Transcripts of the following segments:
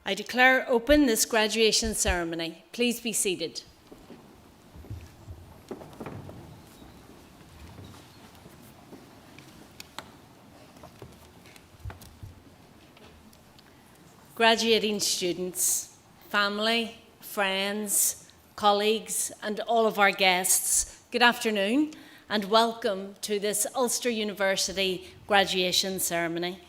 I declare open this graduation ceremony. Please be seated. Graduating students, family, friends, colleagues, and all of our guests, good afternoon and welcome to this Ulster University graduation ceremony.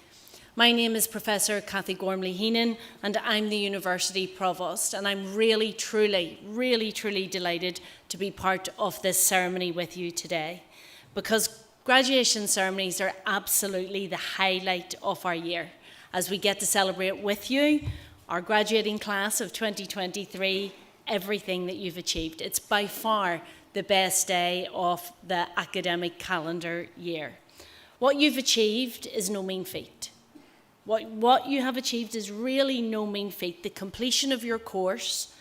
My name is Professor Cathy Gormley-Heenan and I'm the University Provost, and I'm really, truly delighted to be part of this ceremony with you today, because graduation ceremonies are absolutely the highlight of our year, as we get to celebrate with you, our graduating class of 2023, everything that you've achieved. It's by far the best day of the academic calendar year. What you've achieved is no mean feat. What you have achieved is really no mean feat. The completion of your course,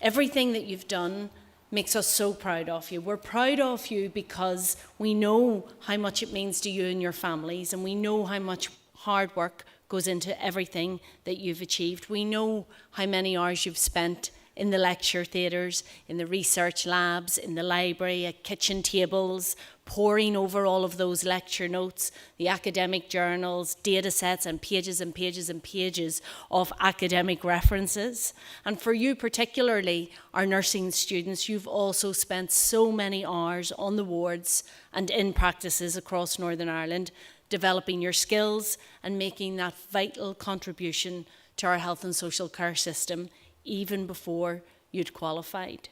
everything that you've done makes us so proud of you. We're proud of you because we know how much it means to you and your families, and we know how much hard work goes into everything that you've achieved. We know how many hours you've spent in the lecture theatres, in the research labs, in the library, at kitchen tables, poring over all of those lecture notes, the academic journals, data sets, and pages and pages and pages of academic references. And for you particularly, our nursing students, you've also spent so many hours on the wards and in practices across Northern Ireland, developing your skills and making that vital contribution to our health and social care system even before you'd qualified.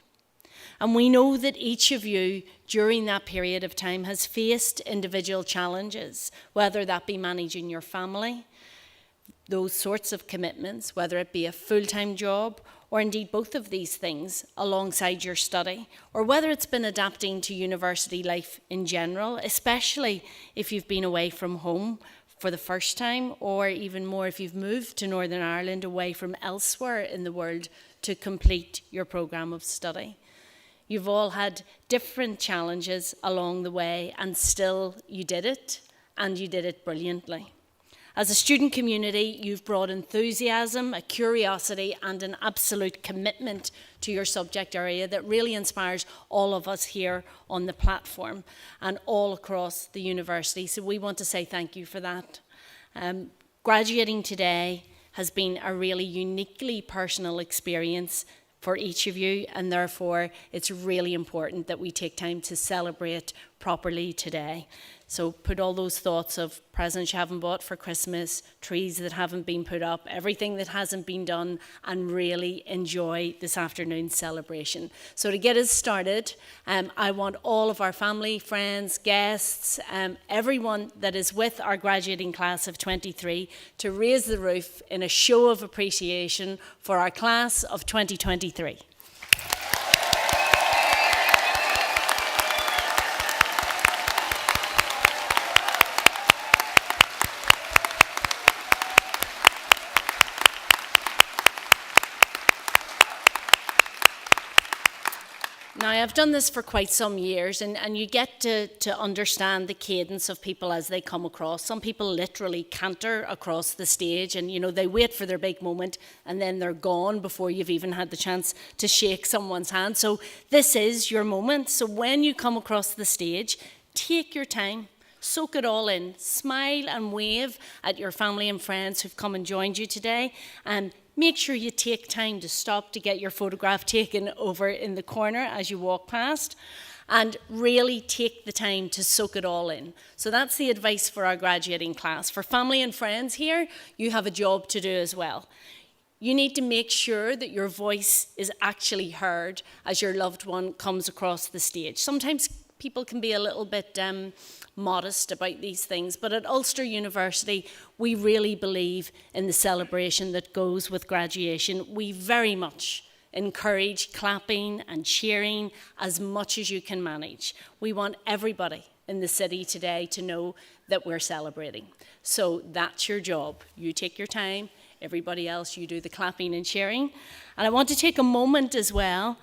And we know that each of you during that period of time has faced individual challenges, whether that be managing your family, those sorts of commitments, whether it be a full-time job or indeed both of these things alongside your study, or whether it's been adapting to university life in general, especially if you've been away from home for the first time, or even more if you've moved to Northern Ireland away from elsewhere in the world to complete your programme of study. You've all had different challenges along the way, and still you did it, and you did it brilliantly. As a student community, you've brought enthusiasm, a curiosity, and an absolute commitment to your subject area that really inspires all of us here on the platform and all across the university. So we want to say thank you for that. Graduating today has been a really uniquely personal experience for each of you, and therefore it's really important that we take time to celebrate properly today. So put all those thoughts of presents you haven't bought for Christmas, trees that haven't been put up, everything that hasn't been done, and really enjoy this afternoon's celebration. So to get us started, I want all of our family, friends, guests, everyone that is with our graduating class of 23 to raise the roof in a show of appreciation for our class of 2023. Now, I've done this for quite some years, and you get to understand the cadence of people as they come across. Some people literally canter across the stage, and they wait for their big moment, and then they're gone before you've even had the chance to shake someone's hand. So this is your moment. So when you come across the stage, take your time. Soak it all in. Smile and wave at your family and friends who've come and joined you today, and make sure you take time to stop to get your photograph taken over in the corner as you walk past, and really take the time to soak it all in. So that's the advice for our graduating class. For family and friends here, you have a job to do as well. You need to make sure that your voice is actually heard as your loved one comes across the stage. Sometimes people can be a little bit modest about these things, but at Ulster University, we really believe in the celebration that goes with graduation. We very much encourage clapping and cheering as much as you can manage. We want everybody in the city today to know that we're celebrating. So that's your job. You take your time. Everybody else, you do the clapping and cheering. And I want to take a moment as well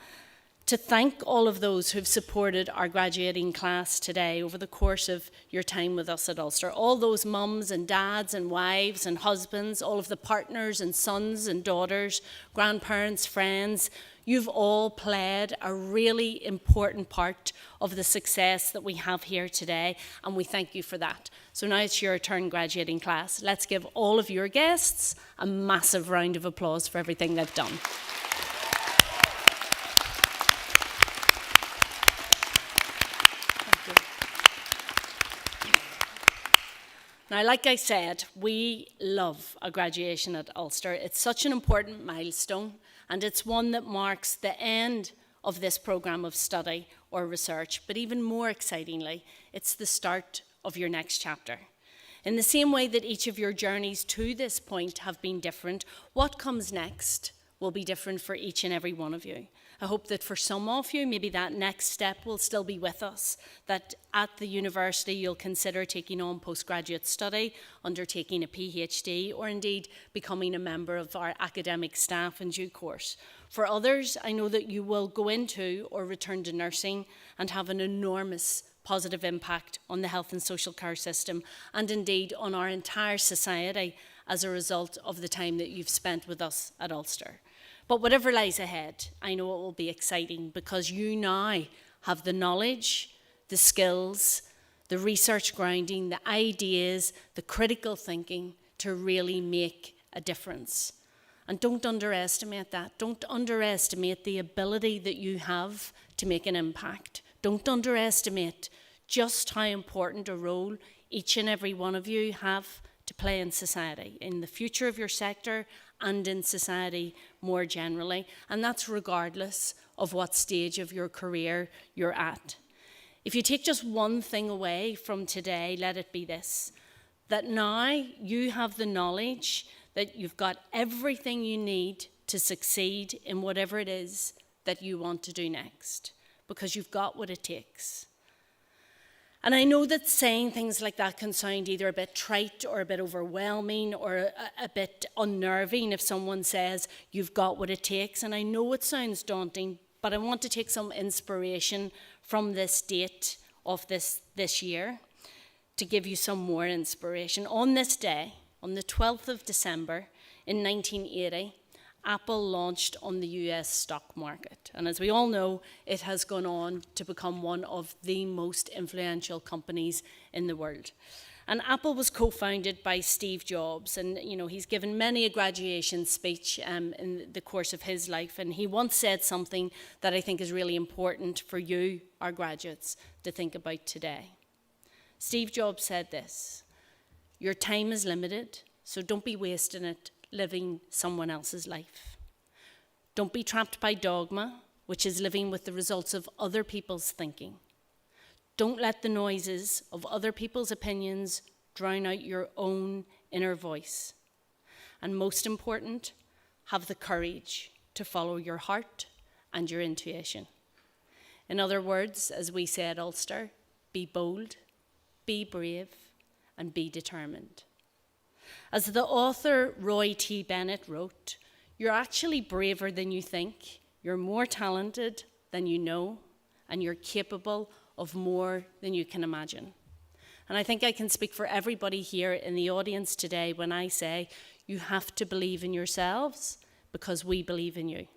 to to thank all of those who've supported our graduating class today over the course of your time with us at Ulster. All those mums and dads and wives and husbands, all of the partners and sons and daughters, grandparents, friends, you've all played a really important part of the success that we have here today, and we thank you for that. So now it's your turn, graduating class. Let's give all of your guests a massive round of applause for everything they've done. Now, like I said, we love a graduation at Ulster. It's such an important milestone, and it's one that marks the end of this programme of study or research, but even more excitingly, it's the start of your next chapter. In the same way that each of your journeys to this point have been different, what comes next will be different for each and every one of you. I hope that for some of you, maybe that next step will still be with us, that at the university you'll consider taking on postgraduate study, undertaking a PhD, or indeed becoming a member of our academic staff in due course. For others, I know that you will go into or return to nursing and have an enormous positive impact on the health and social care system, and indeed on our entire society as a result of the time that you've spent with us at Ulster. But whatever lies ahead, I know it will be exciting because you now have the knowledge, the skills, the research grounding, the ideas, the critical thinking to really make a difference. And don't underestimate that. Don't underestimate the ability that you have to make an impact. Don't underestimate just how important a role each and every one of you have to play in society, in the future of your sector and in society more generally. And that's regardless of what stage of your career you're at. If you take just one thing away from today, let it be this, that now you have the knowledge that you've got everything you need to succeed in whatever it is that you want to do next, because you've got what it takes. And I know that saying things like that can sound either a bit trite or a bit overwhelming or a bit unnerving if someone says you've got what it takes. And I know it sounds daunting, but I want to take some inspiration from this date of this year to give you some more inspiration. On this day, on the 12th of December in 1980, Apple launched on the US stock market. And as we all know, it has gone on to become one of the most influential companies in the world. And Apple was co-founded by Steve Jobs. And, you know, he's given many a graduation speech in the course of his life. And he once said something that I think is really important for you, our graduates, to think about today. Steve Jobs said this: "Your time is limited, so don't be wasting it living someone else's life. Don't be trapped by dogma, which is living with the results of other people's thinking. Don't let the noises of other people's opinions drown out your own inner voice. And most important, have the courage to follow your heart and your intuition." In other words, as we say at Ulster, be bold, be brave, and be determined. As the author Roy T. Bennett wrote, "You're actually braver than you think, you're more talented than you know, and you're capable of more than you can imagine." And I think I can speak for everybody here in the audience today when I say you have to believe in yourselves because we believe in you.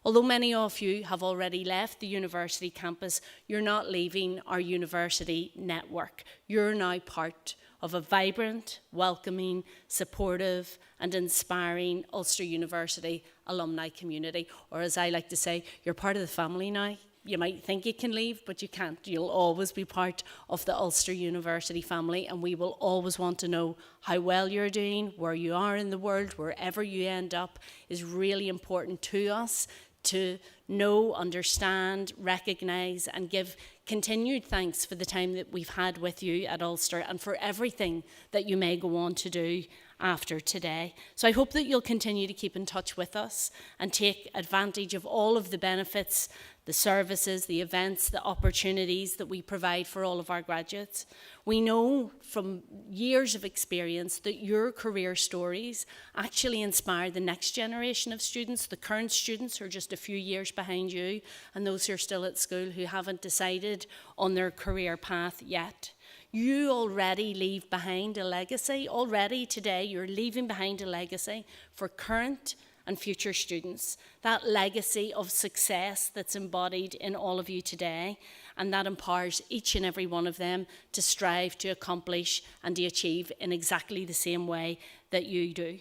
Although many of you have already left the university campus, you're not leaving our university network. You're now part of a vibrant, welcoming, supportive, and inspiring Ulster University alumni community. Or as I like to say, you're part of the family now. You might think you can leave, but you can't. You'll always be part of the Ulster University family, and we will always want to know how well you're doing, where you are in the world, wherever you end up is really important to us to know, understand, recognise, and give continued thanks for the time that we've had with you at Ulster and for everything that you may go on to do after today. So I hope that you'll continue to keep in touch with us and take advantage of all of the benefits, the services, the events, the opportunities that we provide for all of our graduates. We know from years of experience that your career stories actually inspire the next generation of students, the current students who are just a few years behind you, and those who are still at school who haven't decided on their career path yet. You already leave behind a legacy. Already today, you're leaving behind a legacy for current and future students. That legacy of success that's embodied in all of you today, and that empowers each and every one of them to strive to accomplish and to achieve in exactly the same way that you do.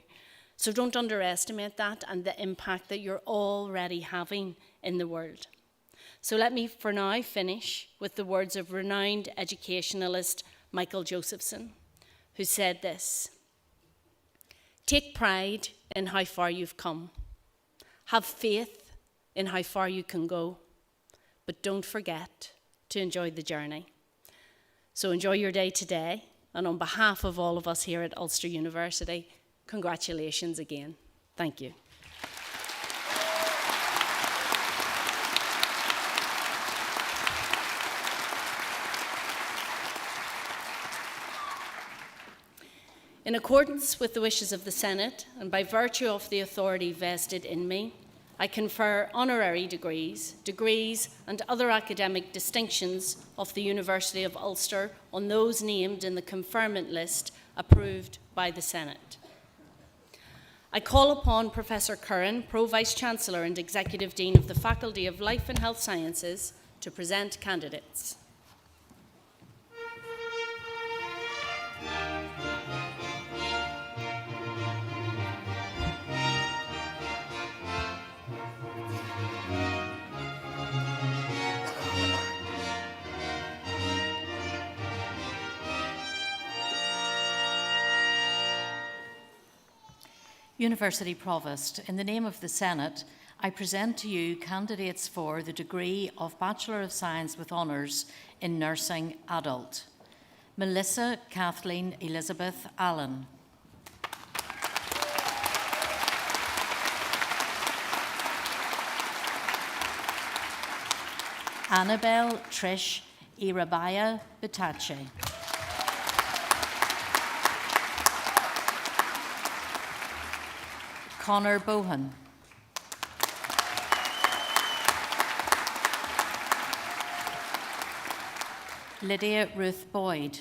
So don't underestimate that and the impact that you're already having in the world. So let me for now finish with the words of renowned educationalist Michael Josephson, who said this: "Take pride in how far you've come. Have faith in how far you can go, but don't forget to enjoy the journey." So enjoy your day today, and on behalf of all of us here at Ulster University, congratulations again. Thank you. In accordance with the wishes of the Senate, and by virtue of the authority vested in me, I confer honorary degrees, and other academic distinctions of the University of Ulster on those named in the conferment list approved by the Senate. I call upon Professor Curran, Pro-Vice-Chancellor and Executive Dean of the Faculty of Life and Health Sciences, to present candidates. University Provost, in the name of the Senate, I present to you candidates for the degree of Bachelor of Science with Honours in Nursing Adult. Melissa Kathleen Elizabeth Allen. Annabelle Trish Irabaya Bitache. Connor Bohan. Lydia Ruth Boyd.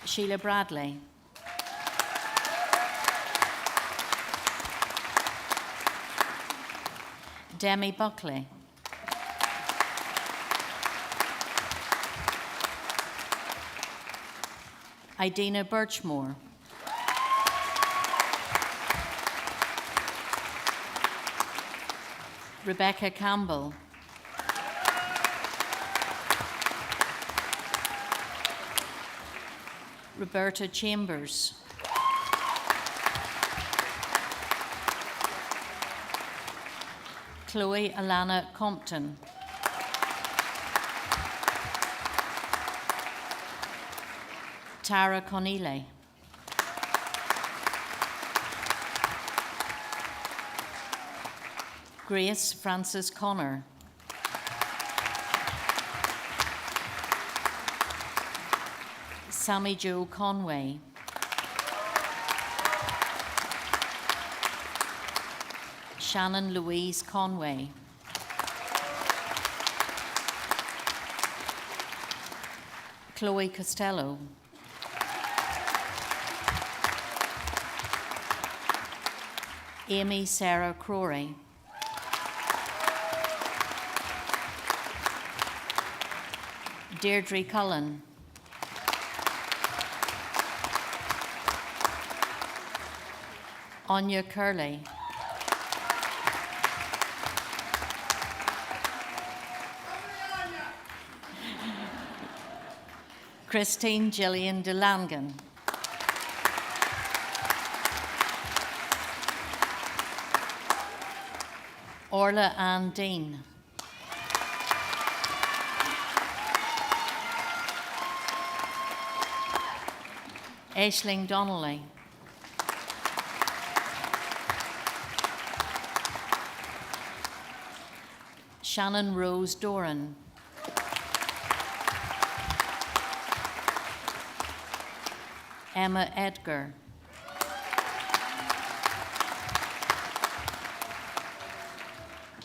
Sheila Bradley. Demi Buckley. Idina Birchmore. Rebecca Campbell. Roberta Chambers. Chloe Alana Compton. Tara Conneely. Grace Frances Connor. Sammy Jo Conway. Shannon Louise Conway. Chloe Costello. Amy Sarah Crory. Deirdre Cullen. Anya Curley. Christine Gillian DeLangan. Orla Ann Dean. Aisling Donnelly. Shannon Rose Doran. Emma Edgar.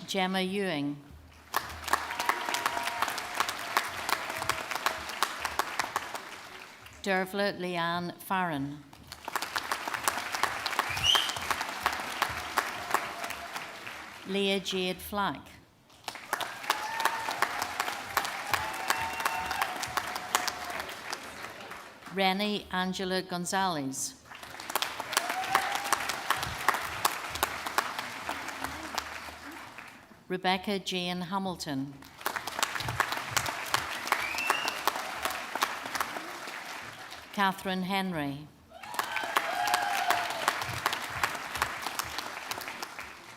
Gemma Ewing. Dervla Leanne Farron. Leah Jade Flack. Rennie Angela Gonzalez. Rebecca Jane Hamilton. Catherine Henry.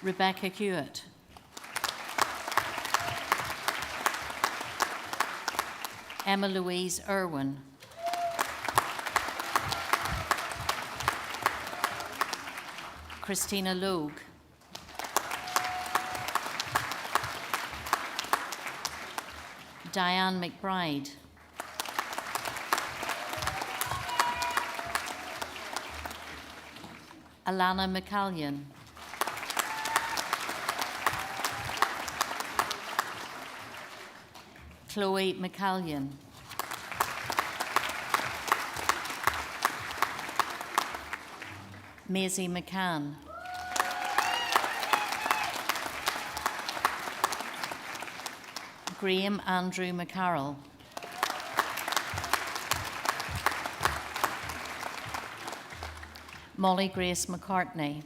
Rebecca Hewitt. Emma Louise Irwin. Christina Logue. Diane McBride. Alana McCallion. Chloe McCallion. Maisie McCann. Graham Andrew McCarroll. Molly Grace McCartney.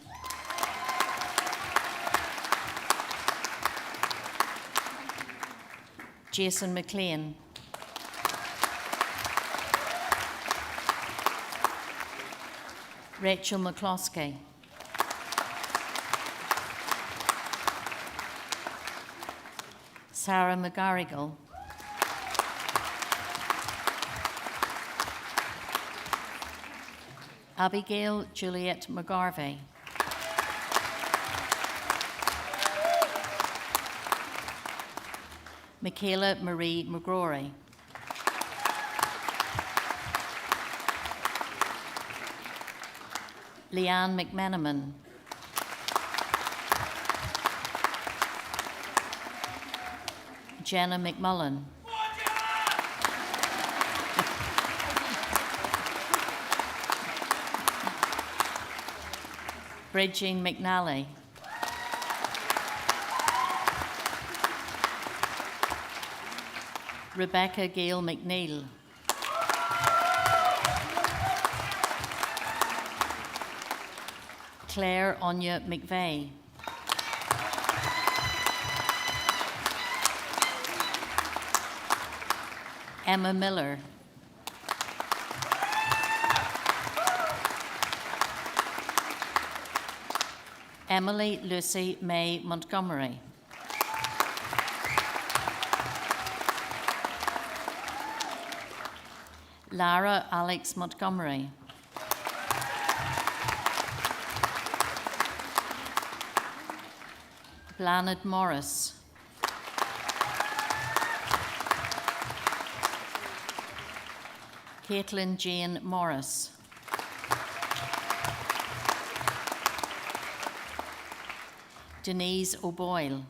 Jason McLean. Rachel McCloskey. Sarah McGarrigle. Abigail Juliet McGarvey. Michaela Marie McGrory. Leanne McMenamin. Jenna McMullen. Bridging McNally. Rebecca Gale McNeil. Claire Anya McVeigh. Emma Miller. Emily Lucy May Montgomery. Lara Alex Montgomery. Blanid Morris. Caitlin Jane Morris. Denise O'Boyle.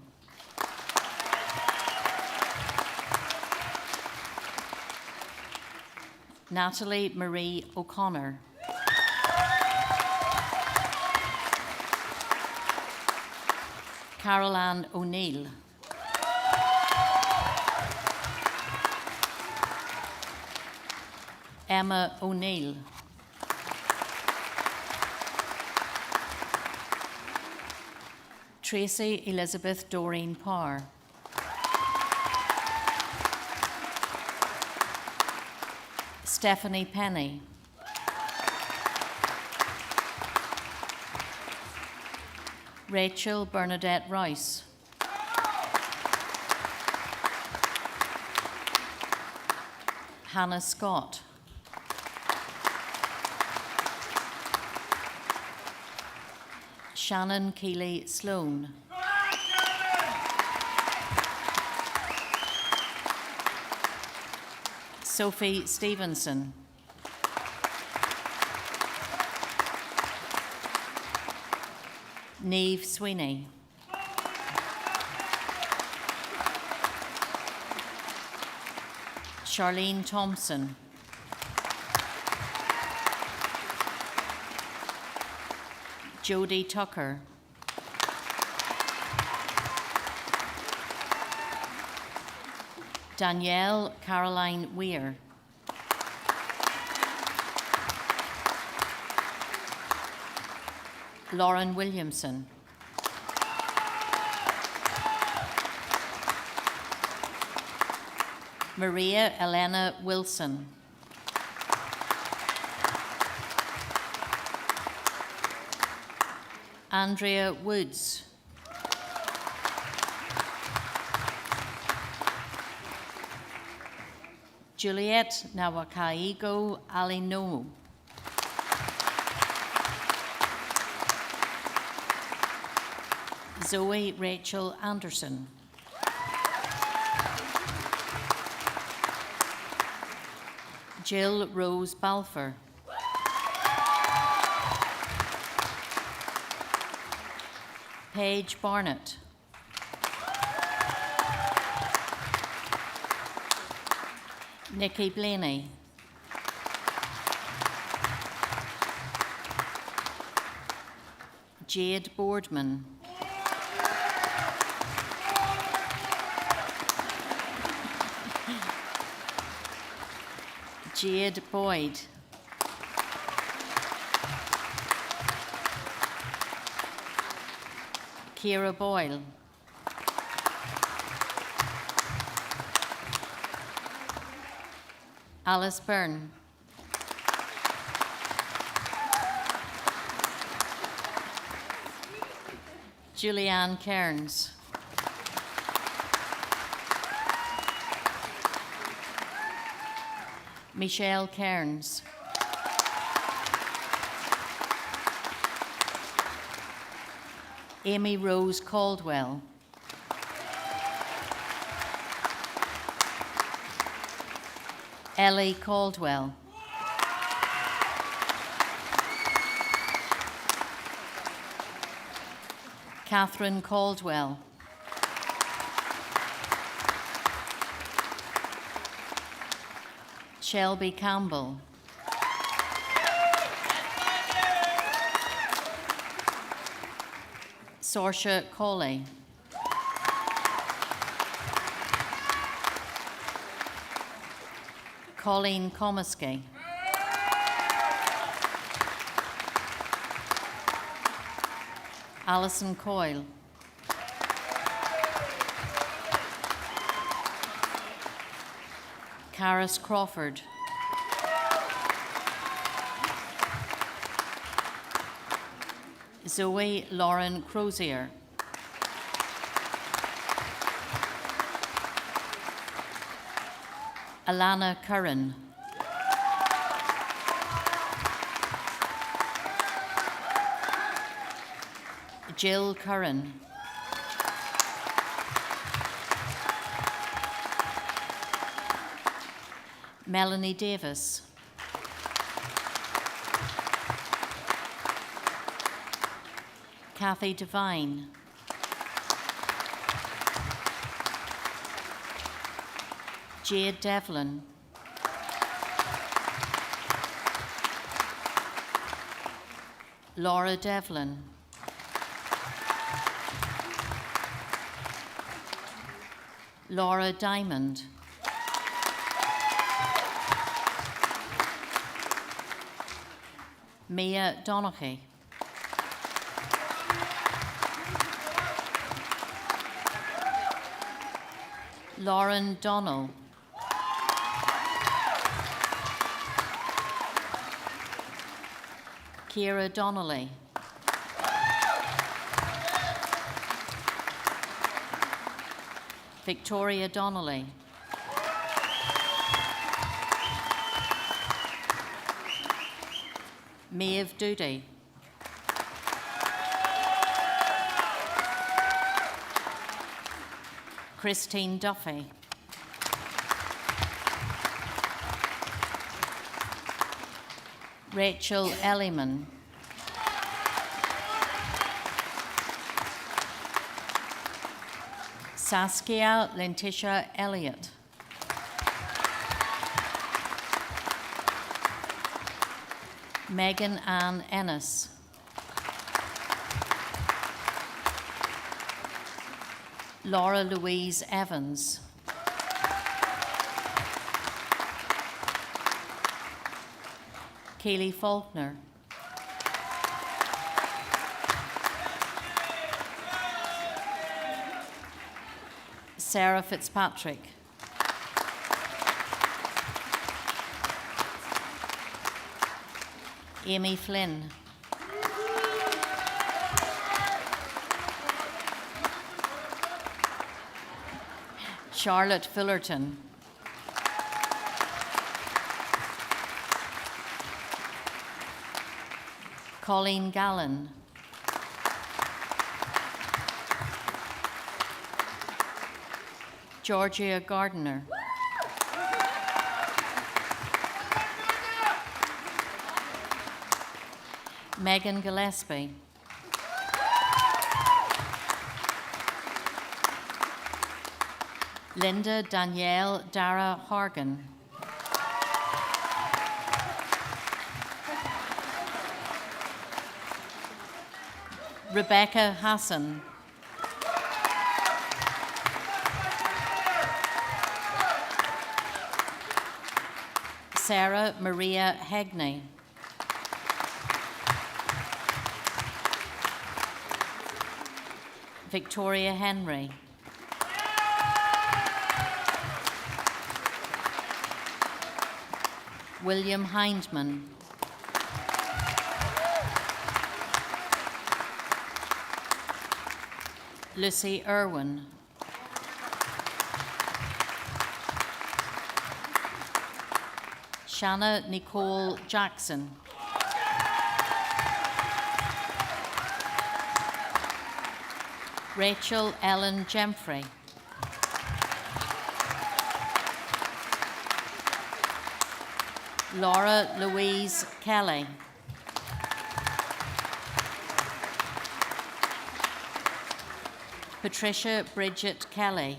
Natalie Marie O'Connor. Carol Ann O'Neill. Emma O'Neill. Tracy Elizabeth Doreen Parr. Stephanie Penny. Rachel Bernadette Rice. Hannah Scott. Shannon Keeley Sloan. Sophie Stevenson. Niamh Sweeney. Charlene Thompson. Jodie Tucker. Danielle Caroline Weir. Lauren Williamson. Maria Elena Wilson. Andrea Woods. Juliet Nawakaigo Alinomo. Zoe Rachel Anderson. Jill Rose Balfour. Paige Barnett. Nikki Blaney. Jade Boardman. Jade Boyd. Ciara Boyle. Alice Byrne. Julianne Cairns. Michelle Cairns. Amy Rose Caldwell. Ellie Caldwell. Catherine Caldwell. Shelby Campbell. Saoirse Cawley. Colleen Comiskey. Alison Coyle. Caris Crawford. Zoe Lauren Crozier. Alana Curran. Jill Curran. Melanie Davis. Kathy Devine. Jade Devlin. Laura Devlin. Laura Diamond. Mia Donaghy. Lauren Donnell. Ciara Donnelly. Victoria Donnelly. Maeve Doody. Christine Duffy. Rachel Elliman. Saskia Letitia Elliott. Megan Ann Ennis. Laura Louise Evans. Kaylee Faulkner. Sarah Fitzpatrick. Amy Flynn. Charlotte Fullerton. Colleen Gallen. Georgia Gardner. Megan Gillespie. Linda Danielle Dara Hargan. Rebecca Hassan. Sarah Maria Hegney. Victoria Henry. William Hindman. Lucy Irwin. Shanna Nicole Jackson. Rachel Ellen Gemfrey. Laura Louise Kelly. Patricia Bridget Kelly.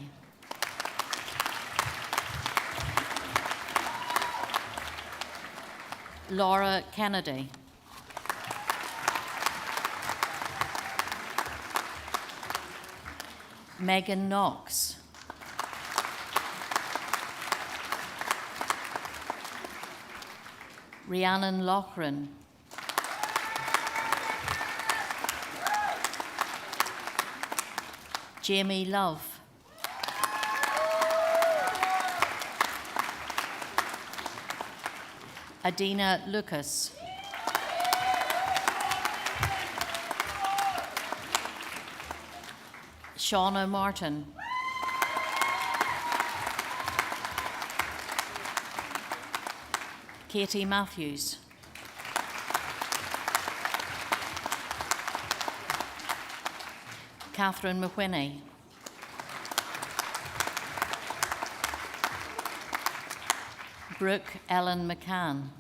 Laura Kennedy. Megan Knox. Rhiannon Loughran. Jamie Love. Adina Lucas. Shauna Martin. Katie Matthews. Catherine McWhinney. Brooke Ellen McCann.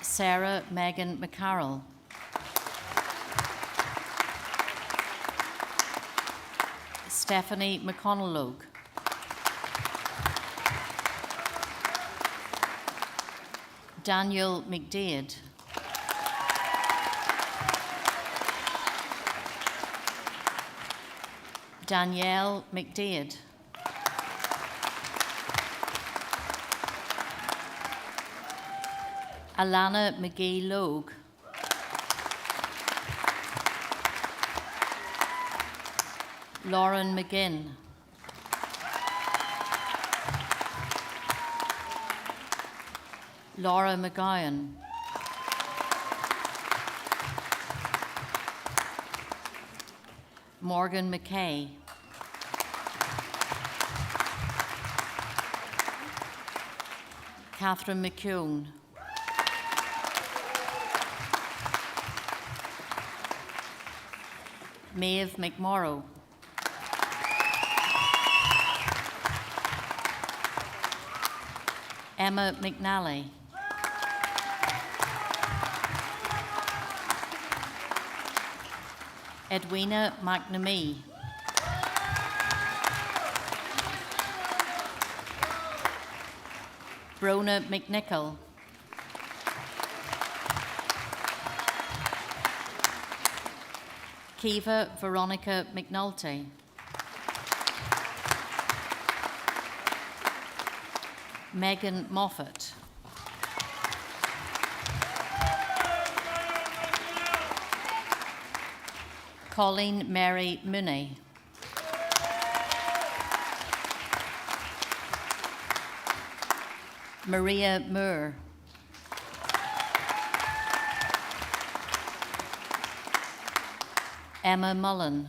Sarah Megan McCarroll. Stephanie McConnellogue. Daniel McDade. Danielle McDade. Alana McGee Logue. Lauren McGinn. Laura McGowan. Morgan McKay. Catherine McCune. Maeve McMorrow. Emma McNally. Edwina McNamee. Brona McNichol. Kiva Veronica McNulty. Megan Moffat. Colleen Mary Mooney. Maria Moore. Emma Mullen.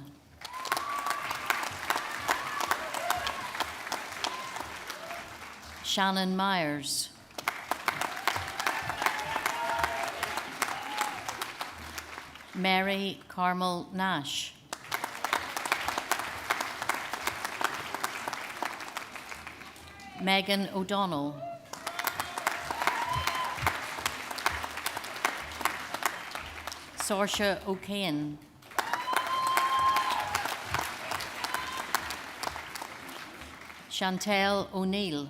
Shannon Myers. Mary Carmel Nash. Megan O'Donnell. Saoirse O'Kane. Chantel O'Neill.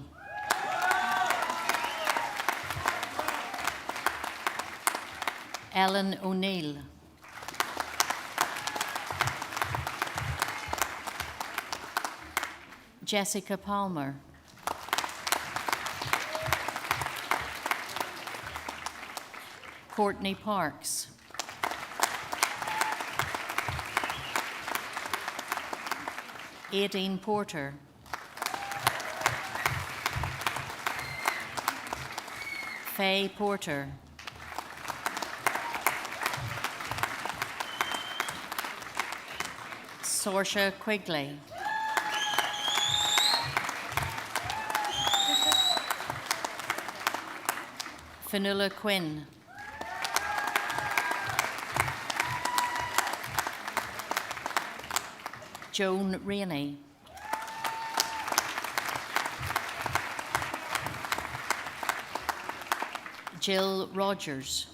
Ellen O'Neill. Jessica Palmer. Courtney Parks. Aideen Porter. Faye Porter. Saoirse Quigley. Fionnuala Quinn. Joan Rainey. Jill Rogers.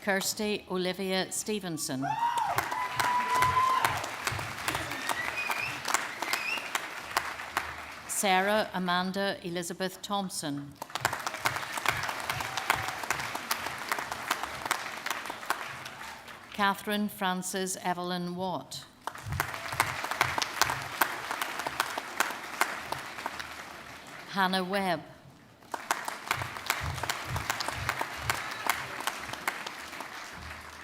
Kirsty Olivia Stevenson. Sarah Amanda Elizabeth Thompson. Catherine Frances Evelyn Watt. Hannah Webb.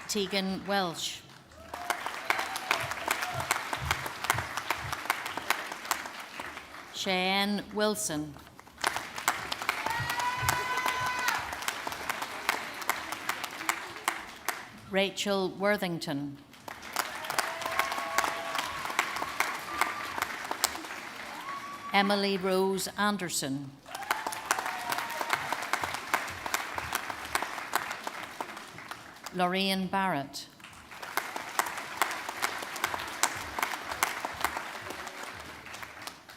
Tegan Welsh. Cheyenne Wilson. Rachel Worthington. Emily Rose Anderson. Lorraine Barrett.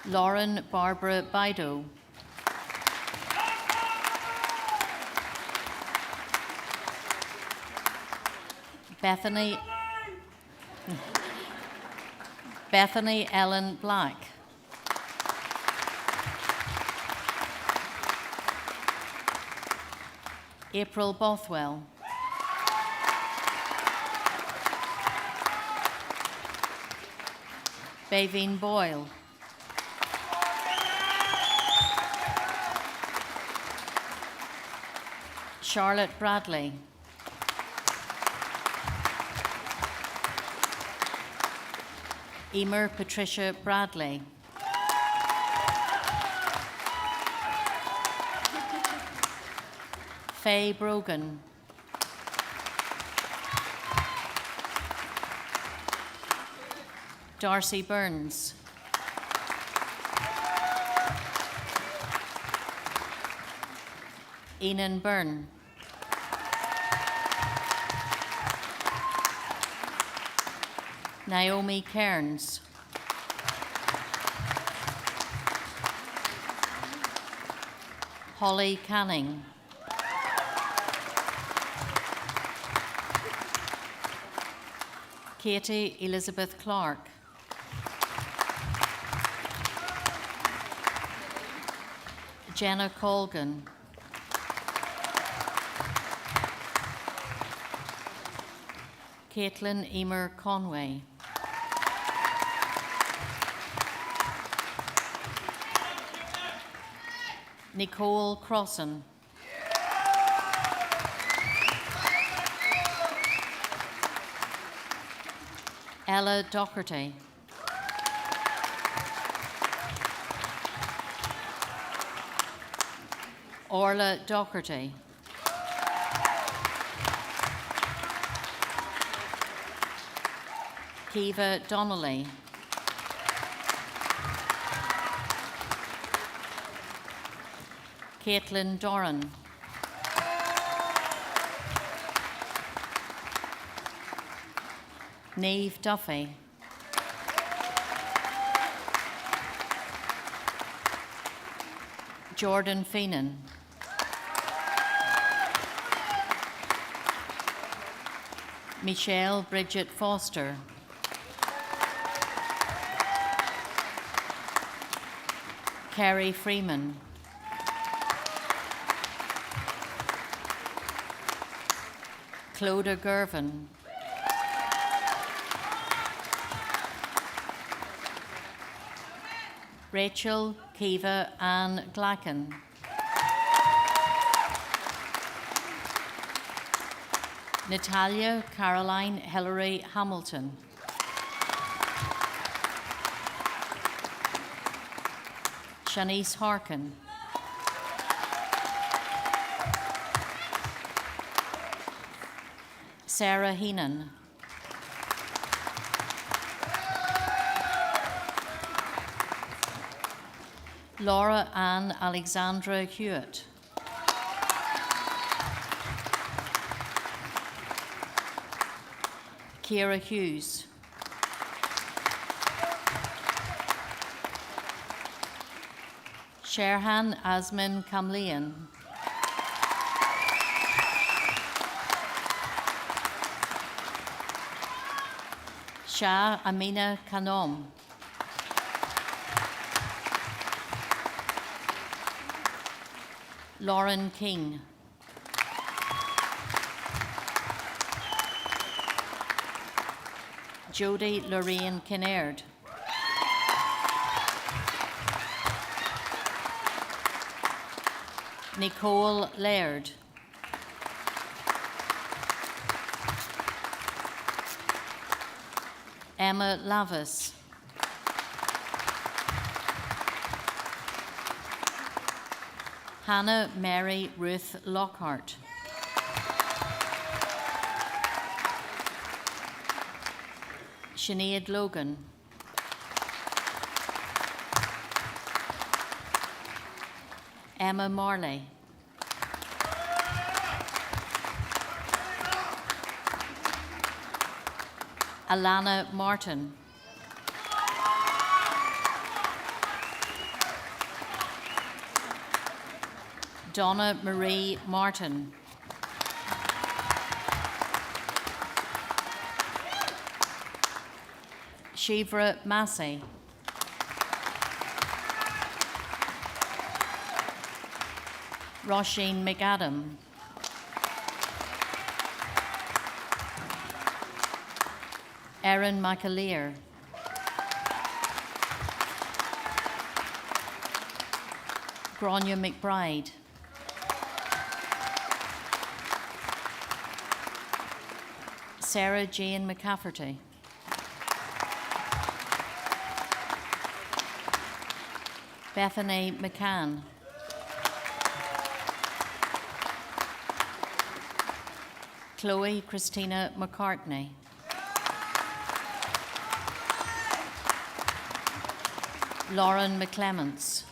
Lauren Barbara Bido. Bethany Ellen Black. April Bothwell. Baveen Boyle. Charlotte Bradley. Emer Patricia Bradley. Faye Brogan. Darcy Burns. Enan Byrne. Naomi Cairns. Holly Canning. Katie Elizabeth Clark. Jenna Colgan. Caitlin Emer Conway. Nicole Crossan. Ella Docherty. Orla Docherty. Kiva Donnelly. Caitlin Doran. Neve Duffy. Jordan Feenan. Michelle Bridget Foster. Carrie Freeman. Clodagh Gervin. Rachel Kiva Ann Glacken. Natalia Caroline Hillary Hamilton. Shanice Harkin. Sarah Heenan. Laura Ann Alexandra Hewitt. Ciara Hughes. Sherhan Asmin Kamlian. Shah Amina Kanom. Lauren King. Jodie Lorraine Kinnaird. Nicole Laird. Emma Lavis. Hannah Mary Ruth Lockhart. Sinead Logan. Emma Marley. Alana Martin. Donna Marie Martin. Shivra Massey. Roisin McAdam. Erin McAleer. Grania McBride. Sarah Jane McCafferty. Bethany McCann. Chloe Christina McCartney. Lauren McClements.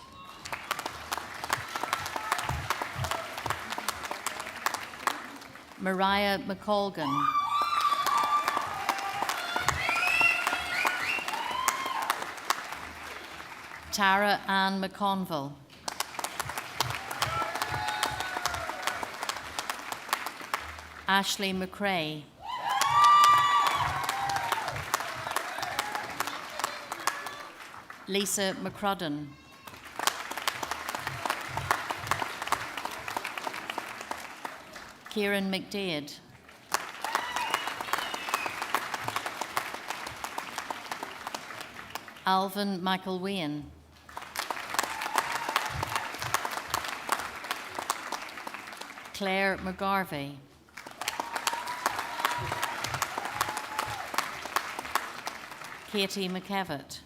Mariah McColgan. Tara Ann McConville. Ashley McRae. Lisa McCrudden. Kieran McDade. Alvin McElwain. Claire McGarvey. Katie McKevitt.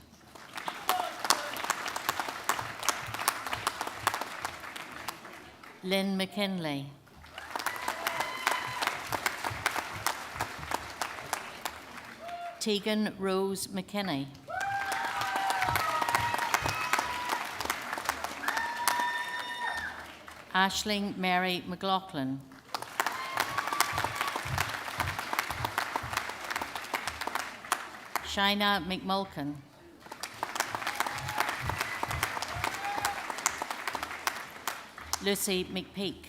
Lynn McKinley. Tegan Rose McKinney. Aisling Mary McLaughlin. Shaina McMulkin. Lucy McPeak.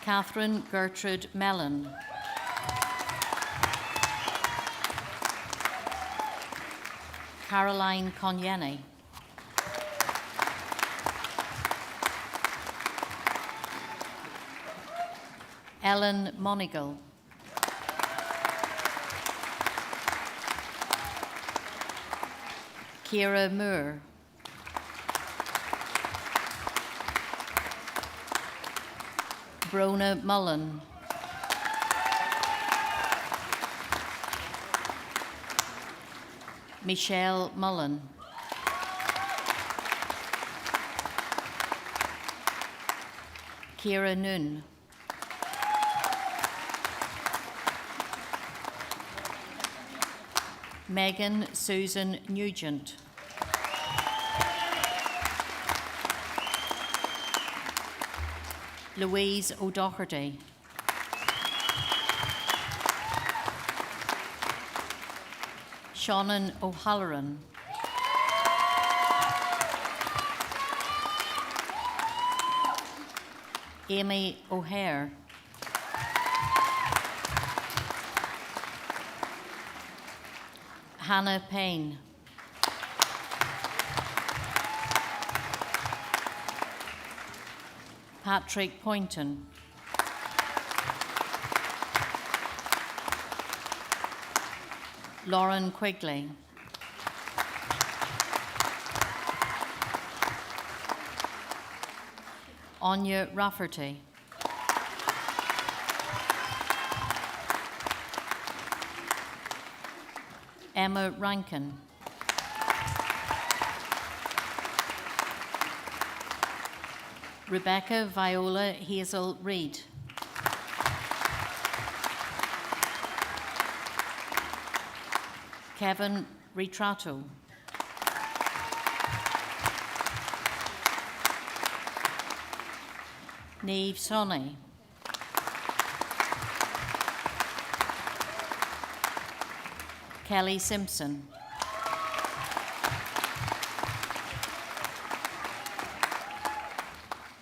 Catherine Gertrude Mellon. Caroline Conyeni. Ellen Monigal. Ciara Moore. Brona Mullen. Michelle Mullen. Ciara Noon. Megan Susan Nugent. Louise O'Doherty. Seanan O'Halloran. Amy O'Hare. Hannah Payne. Patrick Poynton. Lauren Quigley. Anya Rafferty. Emma Rankin. Rebecca Viola Hazel Reid. Kevin Ritrato. Niamh Sonny. Kelly Simpson.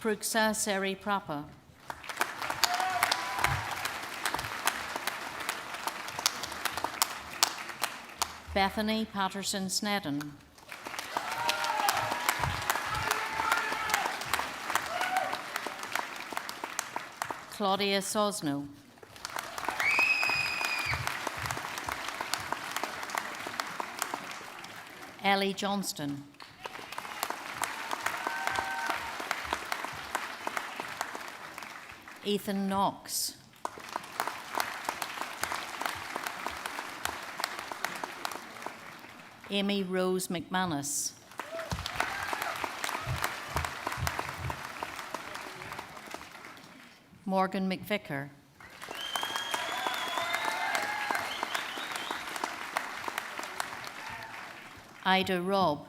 Pruksa Seri Prapa. Bethany Patterson Snedden. Claudia Sosno. Ellie Johnston. Ethan Knox. Amy Rose McManus. Morgan McVicker. Ida Robb.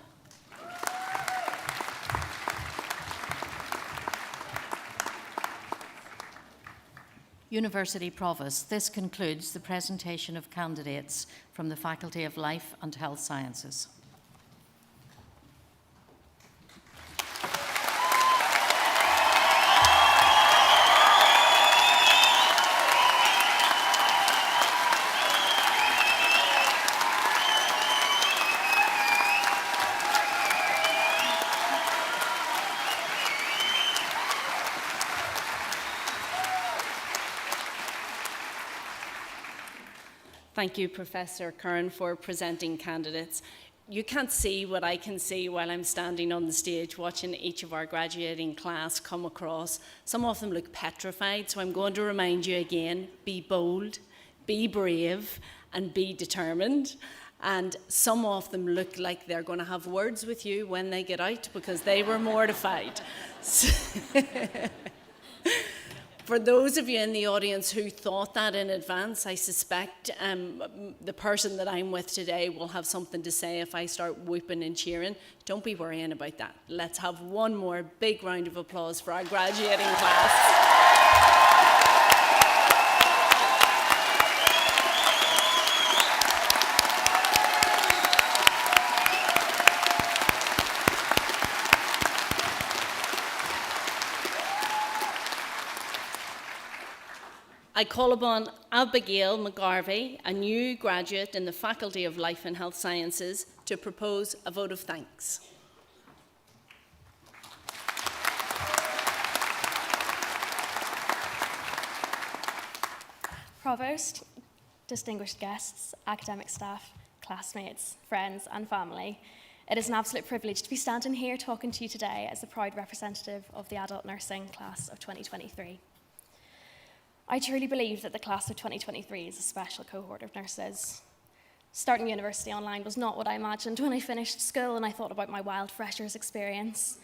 University Provost, this concludes the presentation of candidates from the Faculty of Life and Health Sciences. Thank you, Professor Curran, for presenting candidates. You can't see what I can see while I'm standing on the stage watching each of our graduating class come across. Some of them look petrified, so I'm going to remind you again, be bold, be brave, and be determined. And some of them look like they're going to have words with you when they get out because they were mortified. For those of you in the audience who thought that in advance, I suspect the person that I'm with today will have something to say if I start whooping and cheering. Don't be worrying about that. Let's have one more big round of applause for our graduating class. I call upon Abigail McGarvey, a new graduate in the Faculty of Life and Health Sciences, to propose a vote of thanks. Provost, distinguished guests, academic staff, classmates, friends and family, it is an absolute privilege to be standing here talking to you today as a proud representative of the adult nursing class of 2023. I truly believe that the class of 2023 is a special cohort of nurses. Starting university online was not what I imagined when I finished school and I thought about my wild freshers experience.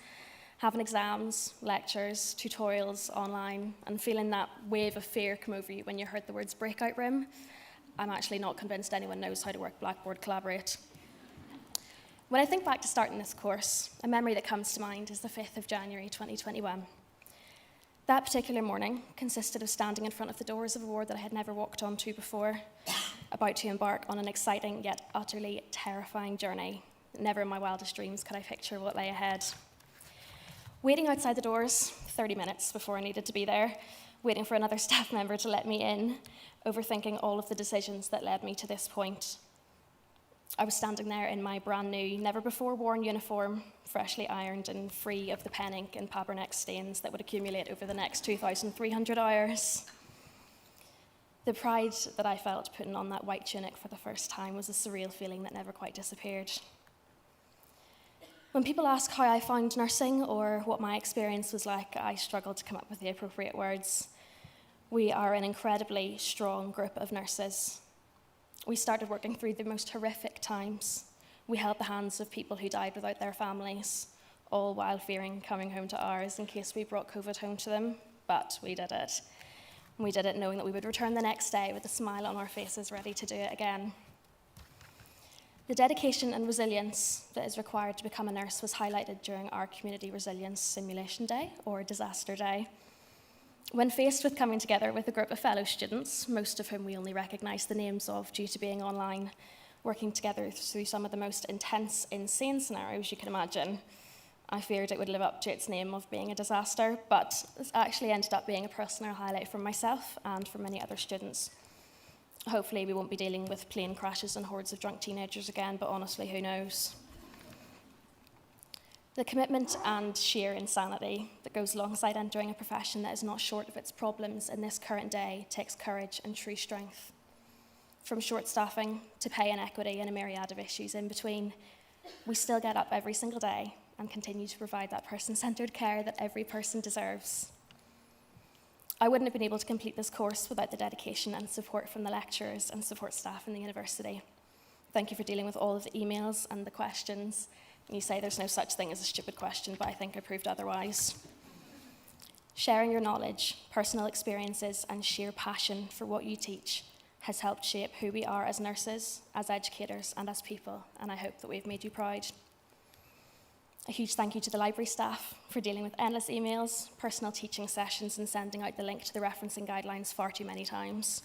Having exams, lectures, tutorials online, and feeling that wave of fear come over you when you heard the words breakout room. I'm actually not convinced anyone knows how to work Blackboard Collaborate. When I think back to starting this course, a memory that comes to mind is the 5th of January 2021. That particular morning consisted of standing in front of the doors of a ward that I had never walked onto before, about to embark on an exciting yet utterly terrifying journey. Never in my wildest dreams could I picture what lay ahead. Waiting outside the doors, 30 minutes before I needed to be there, waiting for another staff member to let me in, overthinking all of the decisions that led me to this point. I was standing there in my brand new, never before worn uniform, freshly ironed and free of the pen ink and Paberneck stains that would accumulate over the next 2,300 hours. The pride that I felt putting on that white tunic for the first time was a surreal feeling that never quite disappeared. When people ask how I found nursing or what my experience was like, I struggle to come up with the appropriate words. We are an incredibly strong group of nurses. We started working through the most horrific times. We held the hands of people who died without their families, all while fearing coming home to ours in case we brought COVID home to them, but we did it. We did it knowing that we would return the next day with a smile on our faces, ready to do it again. The dedication and resilience that is required to become a nurse was highlighted during our Community Resilience Simulation Day, or Disaster Day. When faced with coming together with a group of fellow students, most of whom we only recognise the names of due to being online, working together through some of the most intense, insane scenarios you can imagine, I feared it would live up to its name of being a disaster, but it actually ended up being a personal highlight for myself and for many other students. Hopefully we won't be dealing with plane crashes and hordes of drunk teenagers again, but honestly, who knows? The commitment and sheer insanity that goes alongside entering a profession that is not short of its problems in this current day takes courage and true strength. From short staffing to pay inequity and a myriad of issues in between, we still get up every single day and continue to provide that person-centred care that every person deserves. I wouldn't have been able to complete this course without the dedication and support from the lecturers and support staff in the university. Thank you for dealing with all of the emails and the questions. You say there's no such thing as a stupid question, but I think I proved otherwise. Sharing your knowledge, personal experiences, and sheer passion for what you teach has helped shape who we are as nurses, as educators, and as people, and I hope that we've made you proud. A huge thank you to the library staff for dealing with endless emails, personal teaching sessions, and sending out the link to the referencing guidelines far too many times.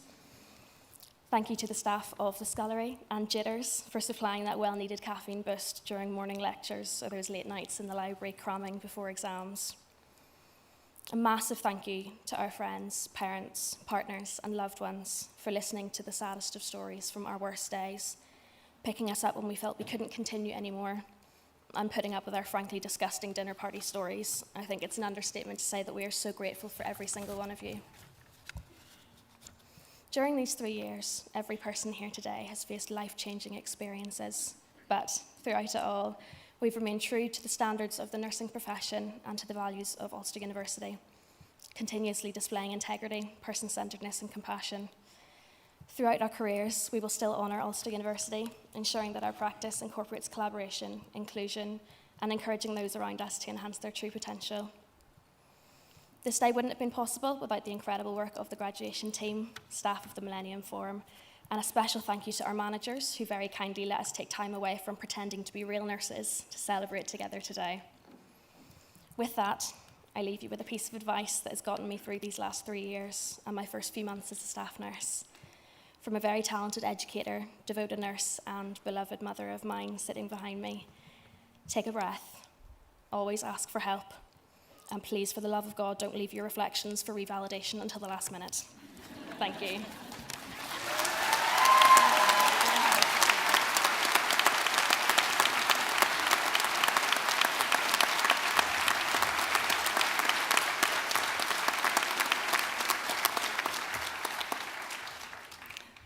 Thank you to the staff of the Scullery and Jitters for supplying that well-needed caffeine boost during morning lectures or those late nights in the library cramming before exams. A massive thank you to our friends, parents, partners, and loved ones for listening to the saddest of stories from our worst days, picking us up when we felt we couldn't continue anymore, and putting up with our frankly disgusting dinner party stories. I think it's an understatement to say that we are so grateful for every single one of you. During these 3 years, every person here today has faced life-changing experiences, but throughout it all, we've remained true to the standards of the nursing profession and to the values of Ulster University, continuously displaying integrity, person-centeredness, and compassion. Throughout our careers, we will still honour Ulster University, ensuring that our practice incorporates collaboration, inclusion, and encouraging those around us to enhance their true potential. This day wouldn't have been possible without the incredible work of the graduation team, staff of the Millennium Forum, and a special thank you to our managers who very kindly let us take time away from pretending to be real nurses to celebrate together today. With that, I leave you with a piece of advice that has gotten me through these last 3 years and my first few months as a staff nurse. From a very talented educator, devoted nurse, and beloved mother of mine sitting behind me, take a breath, always ask for help, and please, for the love of God, don't leave your reflections for revalidation until the last minute. Thank you.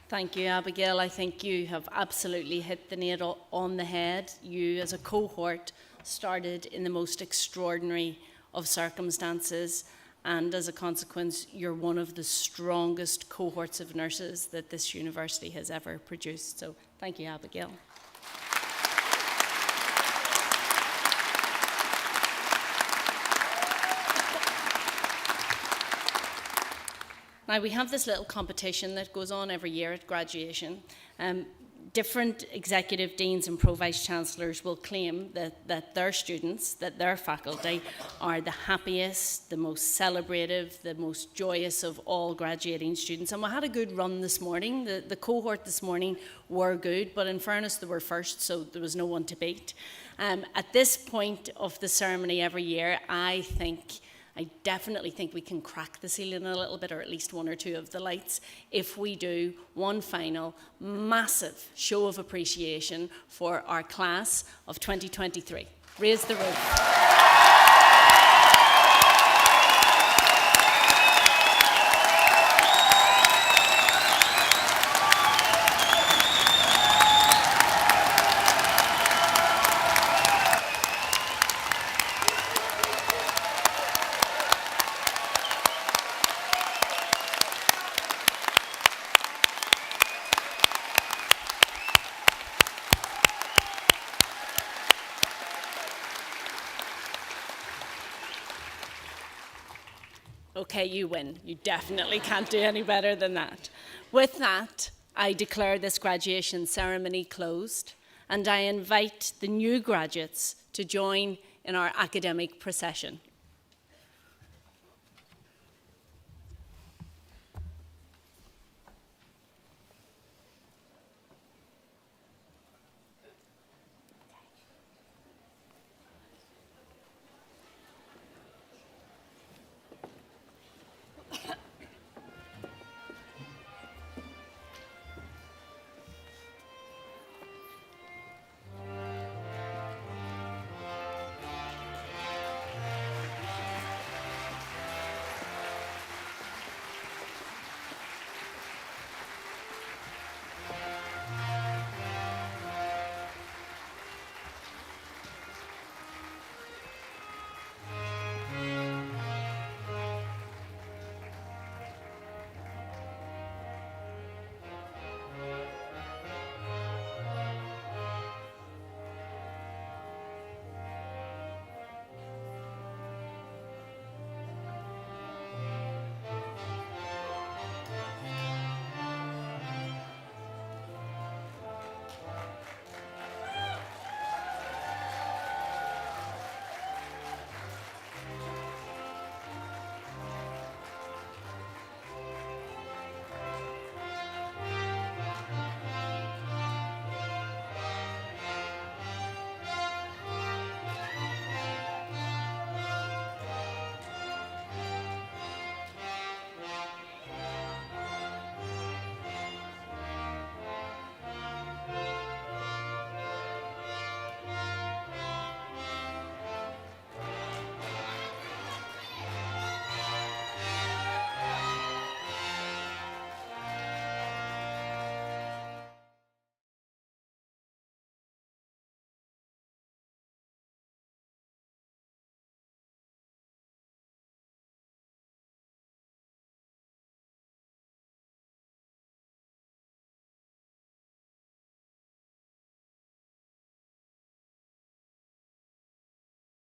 Thank you, Abigail. I think you have absolutely hit the nail on the head. You, as a cohort, started in the most extraordinary of circumstances, and as a consequence, you're one of the strongest cohorts of nurses that this university has ever produced. So thank you, Abigail. Now, we have this little competition that goes on every year at graduation. Different executive deans and pro-vice-chancellors will claim that their students, that their faculty, are the happiest, the most celebrative, the most joyous of all graduating students. And we had a good run this morning. The cohort this morning were good, but in fairness, they were first, so there was no one to beat. At this point of the ceremony every year, I definitely think we can crack the ceiling a little bit, or at least one or two of the lights, if we do one final massive show of appreciation for our class of 2023. Raise the roof. Okay, you win. You definitely can't do any better than that. With that, I declare this graduation ceremony closed, and I invite the new graduates to join in our academic procession.